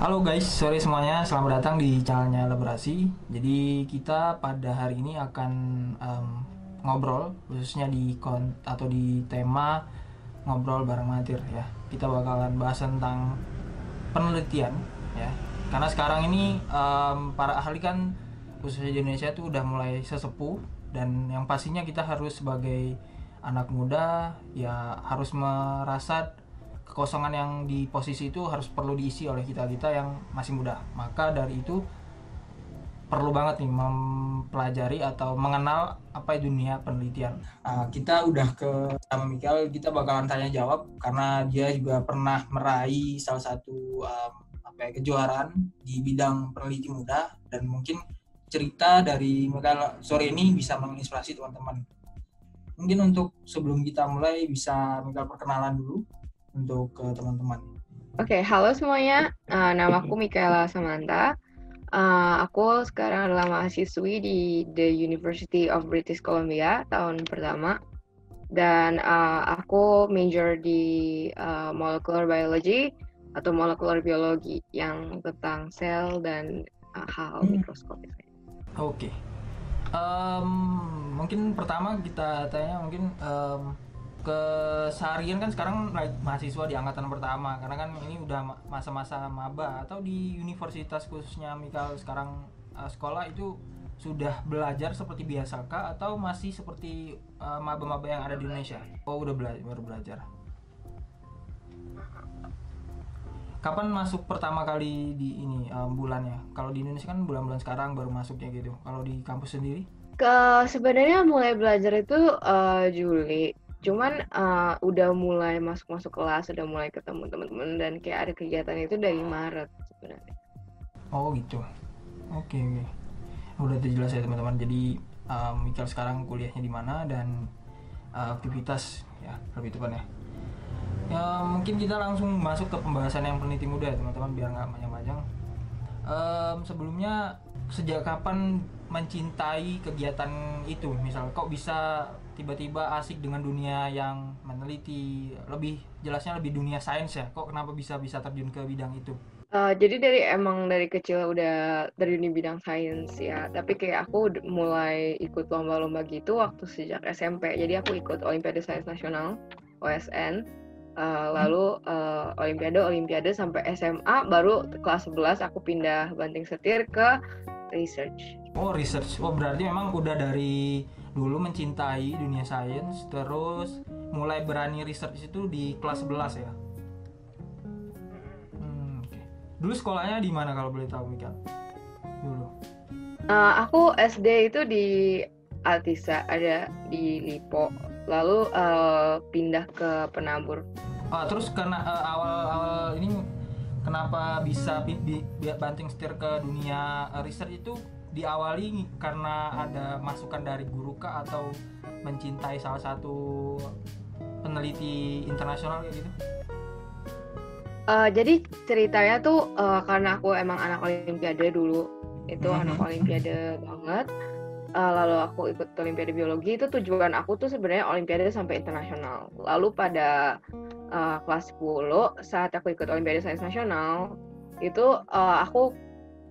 Halo guys, sore semuanya. Selamat datang di channelnya Lebrasi. Jadi kita pada hari ini akan em, ngobrol khususnya atau di tema ngobrol bareng Mahathir ya. Kita bakalan bahas tentang penelitian ya. Karena sekarang ini para ahli kan khususnya di Indonesia itu udah mulai sesepuh, dan yang pastinya kita harus sebagai anak muda ya harus merasa kekosongan yang di posisi itu harus perlu diisi oleh kita-kita yang masih muda. Maka dari itu perlu banget nih mempelajari atau mengenal apa itu dunia penelitian. Kita udah ke sama Mikael, kita bakalan tanya jawab karena dia juga pernah meraih salah satu kejuaraan di bidang peneliti muda, dan mungkin cerita dari Mikael sore ini bisa menginspirasi teman-teman. Mungkin untuk sebelum kita mulai bisa Mikael perkenalan dulu untuk ke teman-teman. Oke, halo semuanya. Namaku Michaela Samantha. Aku sekarang adalah mahasiswi di The University of British Columbia tahun pertama. Dan aku major di molecular biology atau molecular biologi yang tentang sel dan hal mikroskopis. Oke. Em, Mungkin pertama kita tanya mungkin keseharian kan sekarang mahasiswa di angkatan pertama, karena kan ini udah masa-masa maba, atau di universitas khususnya Mikael sekarang sekolah itu sudah belajar seperti biasa kah atau masih seperti maba-maba yang ada di Indonesia? Oh, udah baru belajar. Kapan masuk pertama kali di ini bulannya? Kalau di Indonesia kan bulan-bulan sekarang baru masuknya gitu. Kalau di kampus sendiri? Sebenarnya mulai belajar itu Juli. Cuman udah mulai masuk-masuk kelas, udah mulai ketemu teman-teman dan kayak ada kegiatan itu dari Maret sebenarnya. Oh gitu. Oke, oke. Udah jelas ya teman-teman. Jadi Mikael sekarang kuliahnya di mana dan aktivitas ya lebih tepatnya. Ya mungkin kita langsung masuk ke pembahasan yang peneliti muda ya teman-teman, biar nggak panjang-panjang. Sebelumnya sejak kapan mencintai kegiatan itu? Misal kok bisa tiba-tiba asik dengan dunia yang meneliti, lebih jelasnya lebih dunia sains ya? Kok kenapa bisa bisa terjun ke bidang itu? Jadi emang dari kecil udah terjun di bidang sains ya, tapi kayak aku mulai ikut lomba-lomba gitu waktu sejak SMP. Jadi aku ikut Olimpiade Sains Nasional (OSN), lalu Olimpiade sampai SMA, baru kelas 11 aku pindah banting setir ke research. Oh, research. Oh, berarti memang udah dari dulu mencintai dunia sains, terus mulai berani research itu di kelas 11 ya? Oke. Dulu sekolahnya di mana kalau boleh tahu, Mika? Dulu. Aku SD itu di Altisa, ada di Lipo, lalu pindah ke Penabur. Terus karena awal-awal ini kenapa bisa banting setir ke dunia research itu diawali karena ada masukan dari guru kah atau mencintai salah satu peneliti internasional kayak gitu? Jadi ceritanya tuh karena aku emang anak Olimpiade dulu, itu anak Olimpiade banget. Lalu aku ikut Olimpiade Biologi, itu tujuan aku tuh sebenarnya Olimpiade sampai internasional. Lalu pada kelas 10 saat aku ikut Olimpiade Sains Nasional, itu aku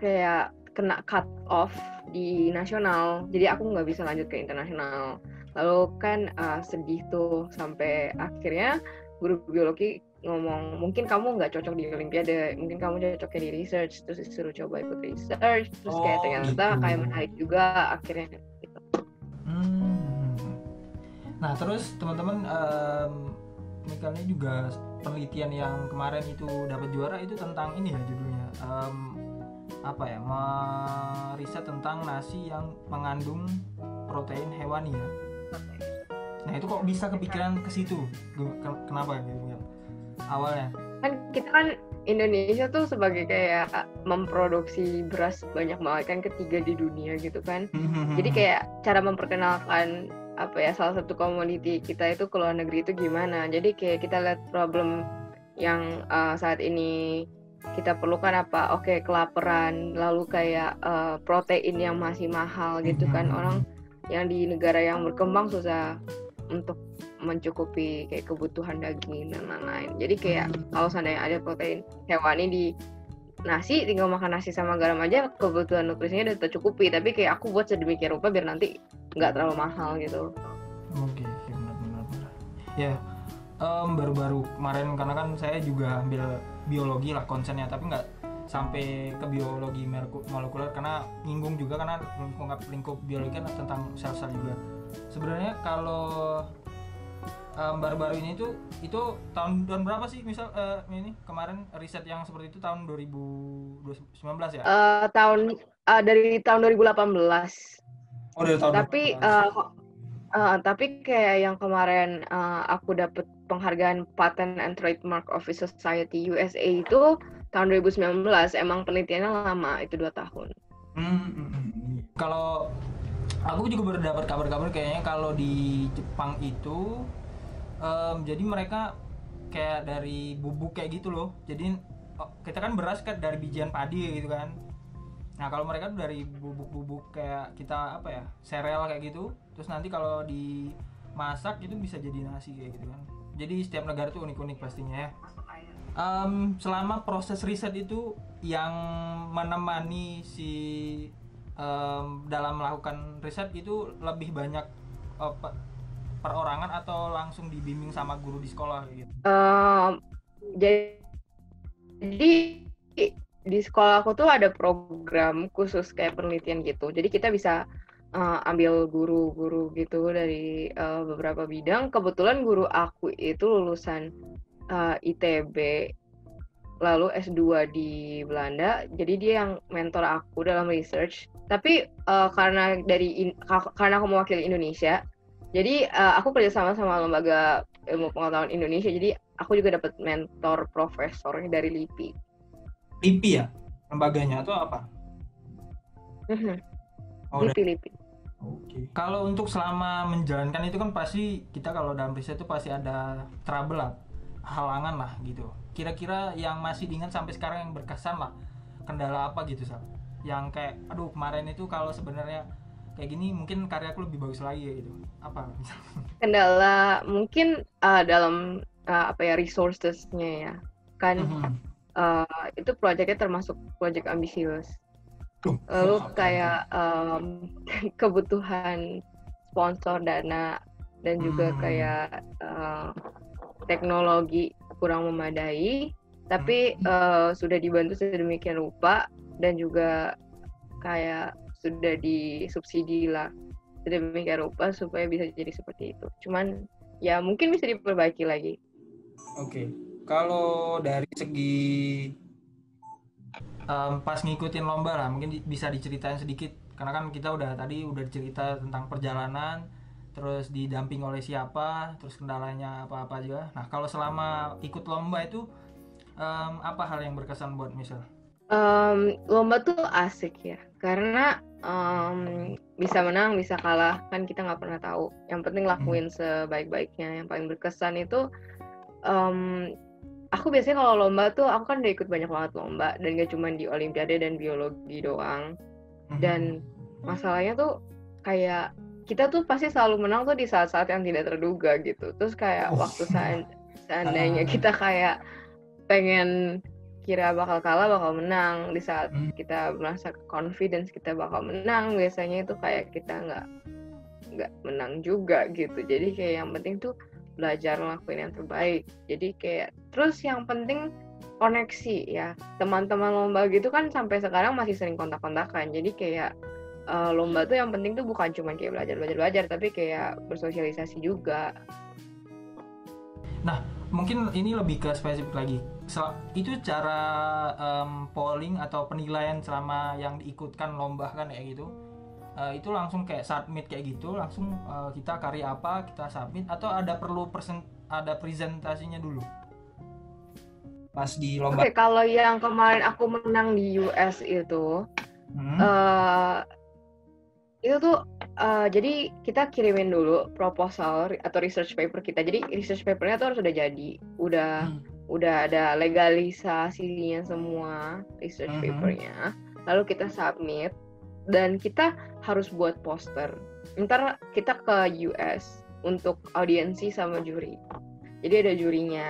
kayak kena cut off di nasional, jadi aku nggak bisa lanjut ke internasional. Lalu kan sedih tuh sampai akhirnya guru biologi ngomong mungkin kamu nggak cocok di Olimpiade, mungkin kamu cocoknya di research, terus disuruh coba ikut research, terus kayak Oh ternyata gitu. kayak menarik juga akhirnya gitu. Hmm. Nah terus teman-teman, misalnya juga penelitian yang kemarin itu dapat juara itu tentang ini ya judulnya, apa ya, meriset tentang nasi yang mengandung protein hewani ya. Nah itu kok bisa kepikiran ke situ? Kenapa gitu ya awalnya? Kan kita kan Indonesia tuh sebagai kayak memproduksi beras banyak banget kan, ketiga di dunia gitu kan. Jadi kayak cara memperkenalkan apa ya, salah satu komoditi kita itu ke luar negeri itu gimana. Jadi kayak kita lihat problem yang saat ini kita perlukan apa. Oke, kelaparan, lalu kayak protein yang masih mahal gitu kan. Orang yang di negara yang berkembang susah untuk mencukupi kayak kebutuhan daging dan lain-lain. Jadi kayak kalau seandainya ada protein hewani di nasi, tinggal makan nasi sama garam aja, kebutuhan nutrisinya udah tercukupi. Tapi kayak aku buat sedemikian rupa biar nanti nggak terlalu mahal gitu. Oke, benar. Ya, baru-baru kemarin karena kan saya juga ambil biologi lah konsennya, tapi nggak sampai ke biologi molekuler karena nyinggung juga, karena lingkup biologi kan tentang sel-sel juga. Sebenarnya kalau baru-baru ini tuh itu tahun berapa sih misal ini kemarin riset yang seperti itu tahun 2019 ya? Dari tahun 2018. Oh, dari tahun Tapi 2018. tapi kayak yang kemarin aku dapet penghargaan Patent and Trademark Office Society USA itu tahun 2019. Emang penelitiannya lama, itu 2 tahun. Kalau aku juga baru dapat kabar-kabar kayaknya kalau di Jepang itu jadi mereka kayak dari bubuk kayak gitu loh. Jadi kita kan beras kan dari bijian padi gitu kan. Nah kalau mereka tuh dari bubuk-bubuk kayak kita apa ya, sereal kayak gitu. Terus nanti kalau dimasak itu bisa jadi nasi kayak gitu kan. Jadi setiap negara tuh unik-unik pastinya ya. Selama proses riset itu yang menemani si dalam melakukan riset itu lebih banyak perorangan atau langsung dibimbing sama guru di sekolah gitu? Jadi di sekolah aku tuh ada program khusus kayak penelitian gitu. Jadi kita bisa ambil guru-guru gitu dari beberapa bidang. Kebetulan guru aku itu lulusan ITB, lalu S2 di Belanda. Jadi dia yang mentor aku dalam research. Tapi karena aku mewakili Indonesia, jadi aku kerjasama sama lembaga ilmu pengetahuan Indonesia. Jadi aku juga dapat mentor profesor dari LIPI. LIPI ya lembaganya atau apa? LIPI. Oke. Kalau untuk selama menjalankan itu kan pasti kita kalau dalam riset itu pasti ada trouble lah, halangan lah gitu. Kira-kira yang masih diingat sampai sekarang yang berkesan lah, kendala apa gitu Sal? Yang kayak aduh kemarin itu kalau sebenarnya kayak gini mungkin karyaku lebih bagus lagi ya gitu. Apa misalnya? Kendala mungkin dalam resources-nya ya. Kan itu proyeknya termasuk proyek ambisius. Lalu kayak kebutuhan sponsor, dana, dan juga kayak teknologi kurang memadai, tapi sudah dibantu sedemikian rupa dan juga kayak sudah disubsidi lah sedemikian rupa supaya bisa jadi seperti itu. Cuman ya mungkin bisa diperbaiki lagi. Oke. Kalau dari segi pas ngikutin lomba lah mungkin bisa diceritain sedikit, karena kan kita udah cerita tentang perjalanan, terus didamping oleh siapa, terus kendalanya apa juga. Nah kalau selama ikut lomba itu apa hal yang berkesan buat misal? Lomba tuh asik ya, karena bisa menang bisa kalah kan kita nggak pernah tahu. Yang penting lakuin sebaik-baiknya. Yang paling berkesan itu aku biasanya kalau lomba tuh aku kan udah ikut banyak banget lomba, dan gak cuma di olimpiade dan biologi doang. Dan masalahnya tuh kayak kita tuh pasti selalu menang tuh di saat-saat yang tidak terduga gitu. Terus kayak waktu seandainya kita kayak pengen kira bakal kalah bakal menang, di saat kita merasa confidence kita bakal menang, biasanya itu kayak kita nggak menang juga gitu. Jadi kayak yang penting tuh belajar ngelakuin yang terbaik. Jadi kayak terus yang penting koneksi ya, teman-teman lomba gitu kan sampai sekarang masih sering kontak-kontakan. Jadi kayak lomba tuh yang penting tuh bukan cuma kayak belajar, tapi kayak bersosialisasi juga. Nah mungkin ini lebih ke spesifik lagi. Itu cara polling atau penilaian selama yang diikutkan lomba kan kayak gitu. Itu langsung kayak submit kayak gitu, langsung kita karya apa kita submit, atau ada perlu ada presentasinya dulu pas di lomba? Oke, kalau yang kemarin aku menang di US itu tuh jadi kita kirimin dulu proposal atau research paper kita. Jadi research papernya tuh harus udah jadi, udah ada legalisasinya semua research papernya. Lalu kita submit dan kita harus buat poster. Ntar kita ke US untuk audiensi sama juri. Jadi ada jurinya.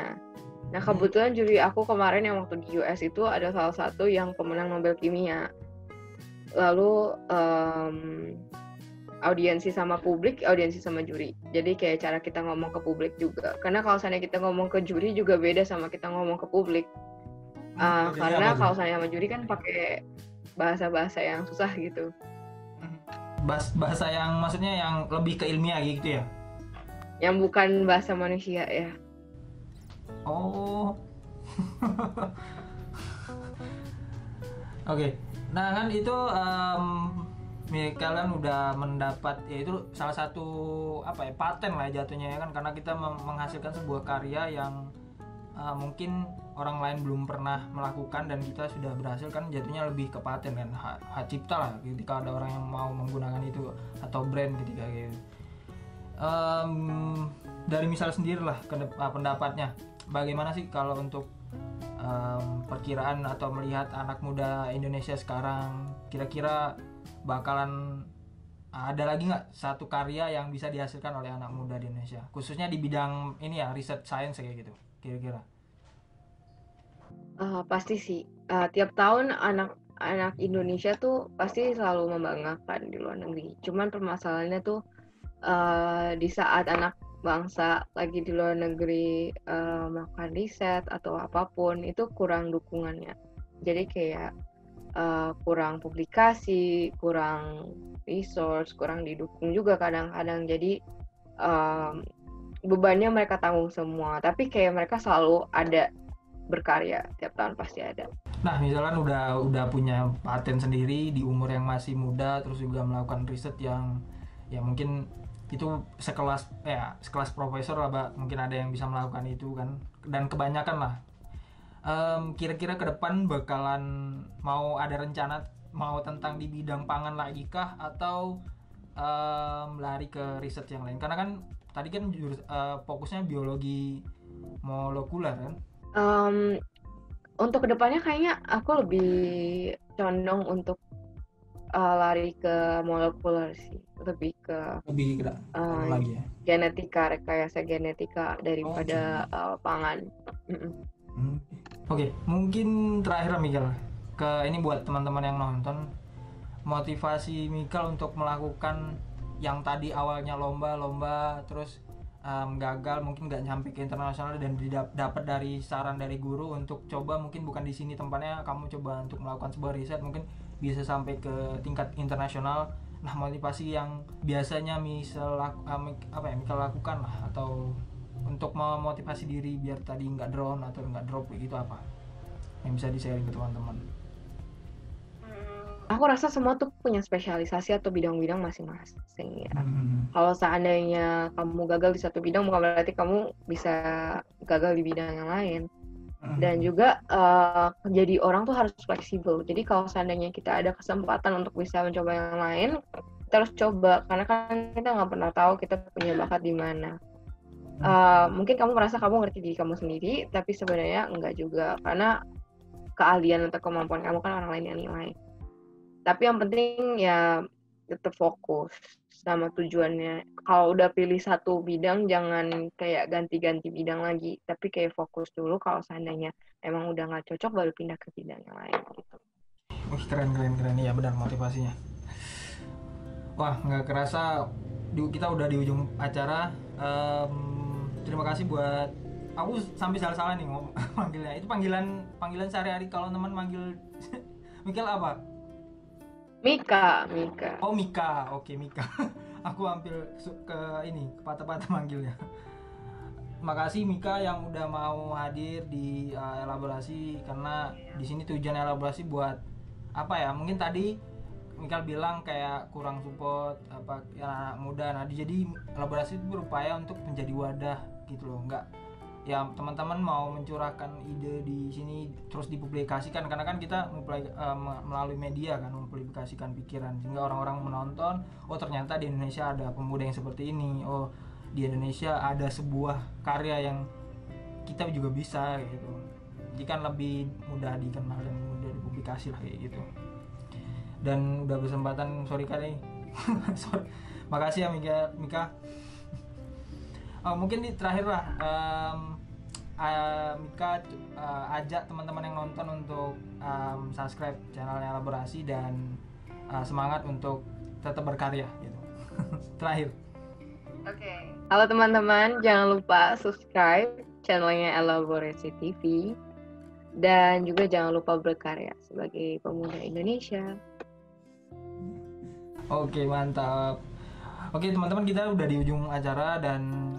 Nah kebetulan juri aku kemarin yang waktu di US itu ada salah satu yang pemenang Nobel Kimia. Lalu audiensi sama publik, audiensi sama juri. Jadi kayak cara kita ngomong ke publik juga. Karena kalau misalnya kita ngomong ke juri juga beda sama kita ngomong ke publik. Karena kalau misalnya sama juri kan pakai bahasa-bahasa yang susah gitu. Bahasa yang maksudnya yang lebih ke ilmiah gitu ya? Yang bukan bahasa manusia ya. Oh. Oke. Nah kan itu kalian udah mendapat, ya itu salah satu apa ya, paten lah jatuhnya ya kan, karena kita menghasilkan sebuah karya yang mungkin orang lain belum pernah melakukan dan kita sudah berhasil, kan jatuhnya lebih ke paten kan, hak cipta lah ketika ada orang yang mau menggunakan itu atau brand ketika gitu. Dari misal sendiri lah pendapatnya bagaimana sih kalau untuk perkiraan atau melihat anak muda Indonesia sekarang, kira-kira bakalan ada lagi nggak satu karya yang bisa dihasilkan oleh anak muda di Indonesia, khususnya di bidang ini ya, riset science kayak gitu kira-kira? Pasti sih. Tiap tahun anak Indonesia tuh pasti selalu membanggakan di luar negeri. Cuman permasalahannya tuh di saat anak bangsa lagi di luar negeri melakukan riset atau apapun itu kurang dukungannya. Jadi kayak kurang publikasi, kurang resource, kurang didukung juga kadang-kadang. Jadi bebannya mereka tanggung semua. Tapi kayak mereka selalu ada berkarya, tiap tahun pasti ada. Nah misalkan udah punya paten sendiri di umur yang masih muda, terus juga melakukan riset yang ya mungkin itu sekelas profesor lah, Mbak. Mungkin ada yang bisa melakukan itu kan, dan kebanyakan lah. Kira-kira ke depan bakalan mau ada rencana mau tentang di bidang pangan lagi kah, atau lari ke riset yang lain? Karena kan tadi kan fokusnya biologi molekuler kan. Untuk kedepannya kayaknya aku lebih condong untuk lari ke molekuler sih, lebih ke lagi ya, genetika, rekayasa genetika daripada pangan. Oke, mungkin terakhir Mikael, ke ini buat teman-teman yang nonton, motivasi Mikael untuk melakukan yang tadi awalnya lomba terus gagal, mungkin nggak nyampe ke internasional, dan dapat dari saran dari guru untuk coba, mungkin bukan di sini tempatnya, kamu coba untuk melakukan sebuah riset mungkin bisa sampai ke tingkat internasional. Nah motivasi yang biasanya Mikael lakukan lah, atau untuk memotivasi diri biar tadi nggak down atau nggak drop gitu, apa yang bisa di-sharing ke teman-teman? Aku rasa semua tuh punya spesialisasi atau bidang-bidang masing-masing ya. Kalau seandainya kamu gagal di satu bidang, bukan berarti kamu bisa gagal di bidang yang lain. Dan juga jadi orang tuh harus fleksibel. Jadi kalau seandainya kita ada kesempatan untuk bisa mencoba yang lain, kita harus coba. Karena kan kita nggak pernah tahu kita punya bakat di mana. Mungkin kamu merasa kamu ngerti diri kamu sendiri, tapi sebenarnya enggak juga. Karena keahlian atau kemampuan kamu kan orang lain yang nilai. Tapi yang penting ya tetap fokus sama tujuannya. Kalau udah pilih satu bidang, jangan kayak ganti-ganti bidang lagi, tapi kayak fokus dulu. Kalau seandainya emang udah nggak cocok, baru pindah ke bidang yang lain gitu. Wih, keren ya, benar motivasinya. Wah, nggak kerasa kita udah di ujung acara. Terima kasih buat, aku sampai salah-salah nih manggilnya. Itu panggilan sehari-hari kalau teman manggil Mikael apa? Mika. Oh Mika, oke Mika. Aku hampir ke patah-patah manggilnya. Makasih Mika yang udah mau hadir di elaborasi, karena di sini tujuan elaborasi buat apa ya? Mungkin tadi Mikael bilang kayak kurang support apa ya anak muda. Nah, jadi elaborasi itu berupaya untuk menjadi wadah gitu loh. Enggak ya teman-teman mau mencurahkan ide di sini terus dipublikasikan, karena kan kita melalui media kan mempublikasikan pikiran, sehingga orang-orang menonton, oh ternyata di Indonesia ada pemuda yang seperti ini, oh di Indonesia ada sebuah karya yang kita juga bisa gitu. Jadi kan lebih mudah dikenal dan mudah dipublikasi lah kayak gitu. Dan udah kesempatan, sorry kali sorry. Makasih ya Mika. Mungkin di terakhir lah, Mika ajak teman-teman yang nonton untuk subscribe channelnya Elaborasi dan semangat untuk tetap berkarya gitu. Terakhir. Oke. Halo teman-teman, jangan lupa subscribe channelnya Elaborasi TV dan juga jangan lupa berkarya sebagai pemuda Indonesia. Oke, mantap. Oke teman-teman, kita udah di ujung acara dan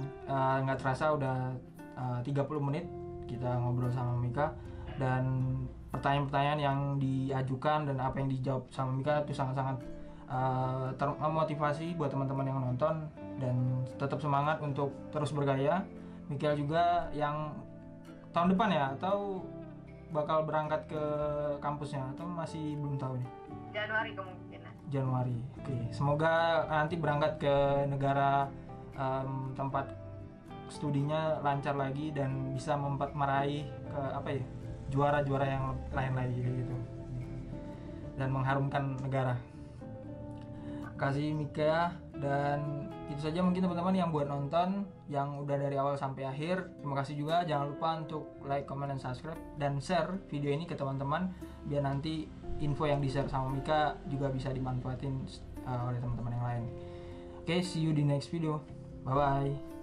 nggak terasa udah 30 menit kita ngobrol sama Mika, dan pertanyaan-pertanyaan yang diajukan dan apa yang dijawab sama Mika itu sangat-sangat memotivasi buat teman-teman yang nonton dan tetap semangat untuk terus bergaya. Mika juga yang tahun depan ya, atau bakal berangkat ke kampusnya atau masih belum tahu nih? Januari kemungkinan. Januari. Oke, semoga nanti berangkat ke negara tempat studinya lancar lagi dan bisa meraih ke juara-juara yang lain lagi gitu dan mengharumkan negara. Kasih Mika, dan itu saja mungkin teman-teman yang buat nonton yang udah dari awal sampai akhir. Terima kasih juga, jangan lupa untuk like, comment, dan subscribe dan share video ini ke teman-teman biar nanti info yang di-share sama Mika juga bisa dimanfaatin oleh teman-teman yang lain. Oke, see you di next video. Bye bye.